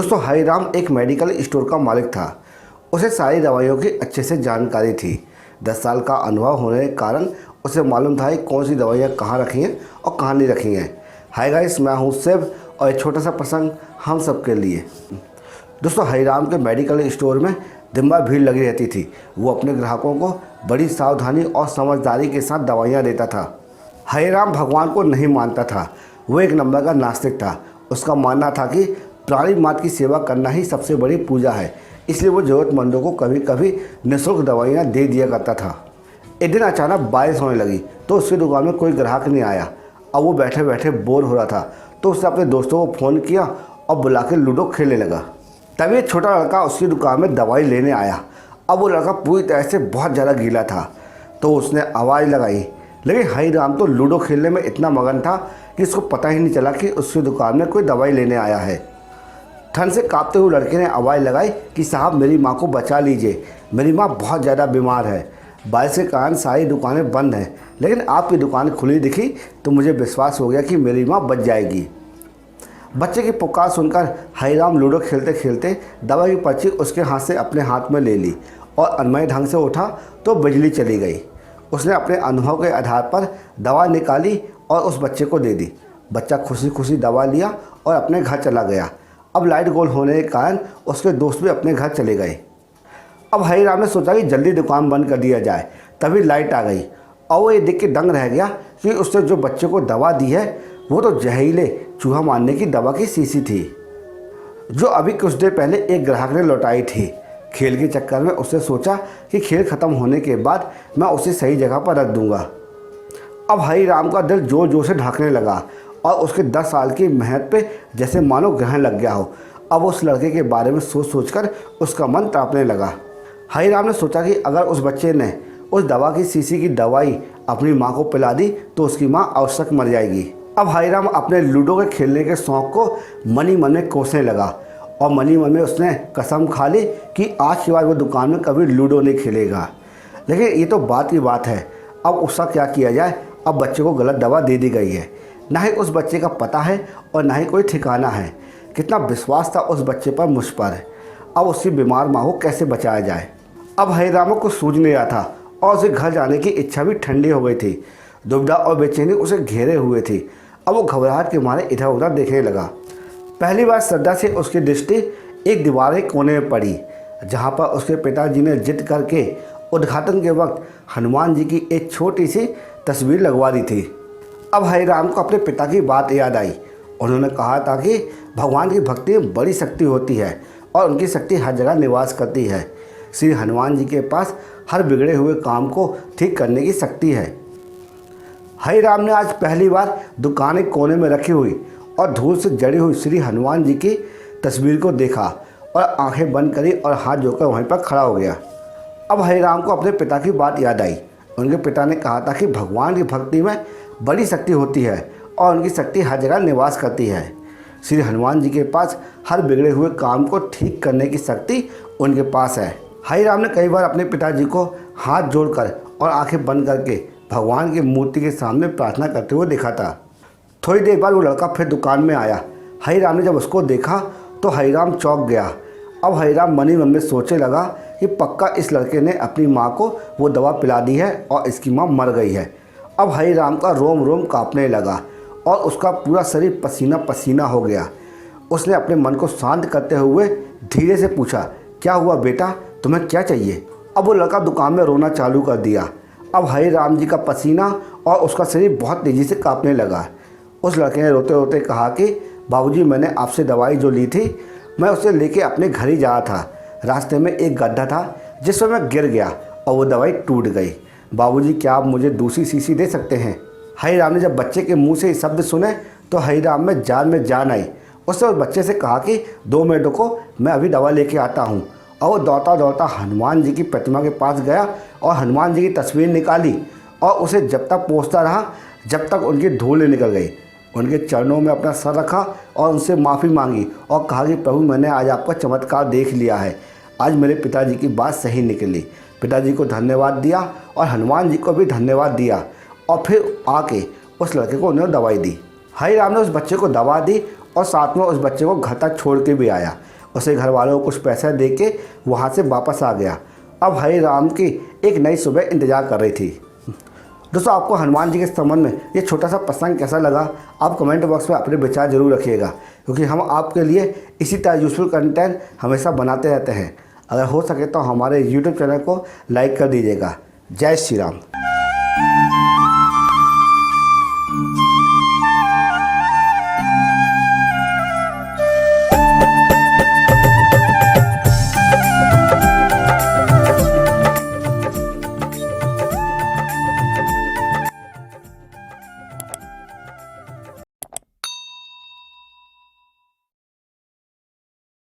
दोस्तों हरिराम एक medical store का मालिक था। उसे सारी दवाइयों की अच्छे से जानकारी थी। 10 साल का अनुभव होने के कारण उसे मालूम था कि कौन सी दवाइयाँ कहाँ रखी हैं और कहाँ नहीं रखी हैं। हाय गाइस, मैं हूँ शिव और एक छोटा सा प्रसंग हम सब के लिए। दोस्तों हरिराम के मेडिकल स्टोर में दिन भर भीड़ लगी रहती थी। वो अपने ग्राहकों को बड़ी सावधानी और समझदारी के साथ दवाइयाँ देता था। हरिराम भगवान को नहीं मानता था। वो एक नंबर का नास्तिक था। उसका मानना था कि प्राणी मात्र की सेवा करना ही सबसे बड़ी पूजा है। इसलिए वो ज़रूरतमंदों को कभी कभी निःशुल्क दवाइयाँ दे दिया करता था। एक दिन अचानक बारिश होने लगी तो उसकी दुकान में कोई ग्राहक नहीं आया। अब वो बैठे बैठे बोर हो रहा था तो उसने अपने दोस्तों को फ़ोन किया और बुला के लूडो खेलने लगा। तभी एक छोटा लड़का उसकी दुकान में दवाई लेने आया। अब वो लड़का पूरी तरह से बहुत ज़्यादा गीला था तो उसने आवाज़ लगाई, लेकिन हरिराम तो लूडो खेलने में इतना मगन था कि उसको पता ही नहीं चला कि उसकी दुकान में कोई दवाई लेने आया है। ठंड से कांपते हुए लड़के ने आवाज़ लगाई कि साहब मेरी माँ को बचा लीजिए, मेरी माँ बहुत ज़्यादा बीमार है। बारिश के कारण सारी दुकानें बंद हैं, लेकिन आपकी दुकान खुली दिखी तो मुझे विश्वास हो गया कि मेरी माँ बच जाएगी। बच्चे की पुकार सुनकर हरिराम लूडो खेलते खेलते दवा की पर्ची उसके हाथ से अपने हाथ में ले ली और अनमय ढंग से उठा तो बिजली चली गई। उसने अपने अनुभव के आधार पर दवा निकाली और उस बच्चे को दे दी। बच्चा खुशी खुशी दवा लिया और अपने घर चला गया। अब लाइट गोल होने के कारण उसके दोस्त भी अपने घर चले गए। अब हरिराम ने सोचा कि जल्दी दुकान बंद कर दिया जाए। तभी लाइट आ गई और वो ये देख के दंग रह गया कि उसने जो बच्चे को दवा दी है वो तो जहरीले चूहा मारने की दवा की शीशी थी, जो अभी कुछ देर पहले एक ग्राहक ने लौटाई थी। खेल के चक्कर में उसने सोचा कि खेल ख़त्म होने के बाद मैं उसे सही जगह पर रख दूंगा। अब हरिराम का दिल जोर जोर से धड़कने लगा और उसके 10 साल की मेहनत पे जैसे मानो ग्रहण लग गया हो। अब उस लड़के के बारे में सोच सोचकर उसका मन तड़पने लगा। हरिराम ने सोचा कि अगर उस बच्चे ने उस दवा की शीशी की दवाई अपनी माँ को पिला दी तो उसकी माँ आवश्यक मर जाएगी। अब हरिराम अपने लूडो के खेलने के शौक़ को मनी मन में कोसने लगा और मनी मन में उसने कसम खा ली कि आज के बाद वो दुकान में कभी लूडो नहीं खेलेगा। लेकिन ये तो बात की बात है, अब उसका क्या किया जाए। अब बच्चे को गलत दवा दे दी गई है। ना ही उस बच्चे का पता है और ना ही कोई ठिकाना है। कितना विश्वास था उस बच्चे पर, मुझ पर। अब उसकी बीमार माँ को कैसे बचाया जाए। अब हरिराम को सूझ नहीं रहा था और उसे घर जाने की इच्छा भी ठंडी हो गई थी। दुविधा और बेचैनी उसे घेरे हुए थी। अब वो घबराहट के मारे इधर उधर देखने लगा। पहली बार श्रद्धा से उसकी दृष्टि एक दीवार के कोने में पड़ी, जहाँ पर उसके पिताजी ने जिद करके उद्घाटन के वक्त हनुमान जी की एक छोटी सी तस्वीर लगवा दी थी। अब हरिराम को अपने पिता की बात याद आई। उन्होंने कहा था कि भगवान की भक्ति में बड़ी शक्ति होती है और उनकी शक्ति हर जगह निवास करती है। श्री हनुमान जी के पास हर बिगड़े हुए काम को ठीक करने की शक्ति है। हरिराम ने आज पहली बार दुकान के कोने में रखी हुई और धूल से जड़ी हुई श्री हनुमान जी की तस्वीर को देखा और आंखें बंद करी और हाथ जोड़कर वहीं पर खड़ा हो गया। अब हरिराम को अपने पिता की बात याद आई। उनके पिता ने कहा था कि भगवान की भक्ति में बड़ी शक्ति होती है और उनकी शक्ति हर जगह निवास करती है। श्री हनुमान जी के पास हर बिगड़े हुए काम को ठीक करने की शक्ति उनके पास है। हरिराम ने कई बार अपने पिताजी को हाथ जोड़कर और आंखें बंद करके भगवान की मूर्ति के सामने प्रार्थना करते हुए देखा था। थोड़ी देर बाद वो लड़का फिर दुकान में आया। हरिराम ने जब उसको देखा तो हरिराम चौंक गया। अब हरिराम मन ही मन में सोचने लगा कि पक्का इस लड़के ने अपनी माँ को वो दवा पिला दी है और इसकी माँ मर गई है। अब हरिराम का रोम रोम कांपने लगा और उसका पूरा शरीर पसीना पसीना हो गया। उसने अपने मन को शांत करते हुए धीरे से पूछा, क्या हुआ बेटा, तुम्हें क्या चाहिए। अब वो लड़का दुकान में रोना चालू कर दिया। अब हरिराम जी का पसीना और उसका शरीर बहुत तेज़ी से कांपने लगा। उस लड़के ने रोते रोते कहा कि बाबूजी, मैंने आपसे दवाई जो ली थी मैं उसे लेके अपने घर ही जा रहा था। रास्ते में एक गड्ढा था जिसमें मैं गिर गया और वो दवाई टूट गई। बाबूजी, क्या आप मुझे दूसरी शीशी दे सकते हैं। हरिराम ने जब बच्चे के मुंह से ये शब्द सुने तो हरिराम में जान आई। उसने उस बच्चे से कहा कि 2 मिनट रुको, मैं अभी दवा लेके आता हूँ। और वो दौड़ता दौड़ता हनुमान जी की प्रतिमा के पास गया और हनुमान जी की तस्वीर निकाली और उसे जब तक पोंछता रहा जब तक उनकी धूल निकल गई। उनके चरणों में अपना सर रखा और उनसे माफ़ी मांगी और कहा कि प्रभु, मैंने आज आपका चमत्कार देख लिया है। आज मेरे पिताजी की बात सही निकली। पिताजी को धन्यवाद दिया और हनुमान जी को भी धन्यवाद दिया और फिर आके उस लड़के को उन्होंने दवाई दी। हरिराम ने उस बच्चे को दवा दी और साथ में उस बच्चे को घर तक छोड़ के भी आया। उसे घर वालों को कुछ पैसा दे के वहाँ से वापस आ गया। अब हरे राम की एक नई सुबह इंतजार कर रही थी। दोस्तों, आपको हनुमान जी के संबंध में ये छोटा सा प्रसंग कैसा लगा, आप कमेंट बॉक्स में अपने विचार जरूर रखिएगा, क्योंकि हम आपके लिए इसी तरह यूज़फुल कंटेंट हमेशा बनाते रहते हैं। अगर हो सके तो हमारे यूट्यूब चैनल को लाइक कर दीजिएगा। जय श्री राम।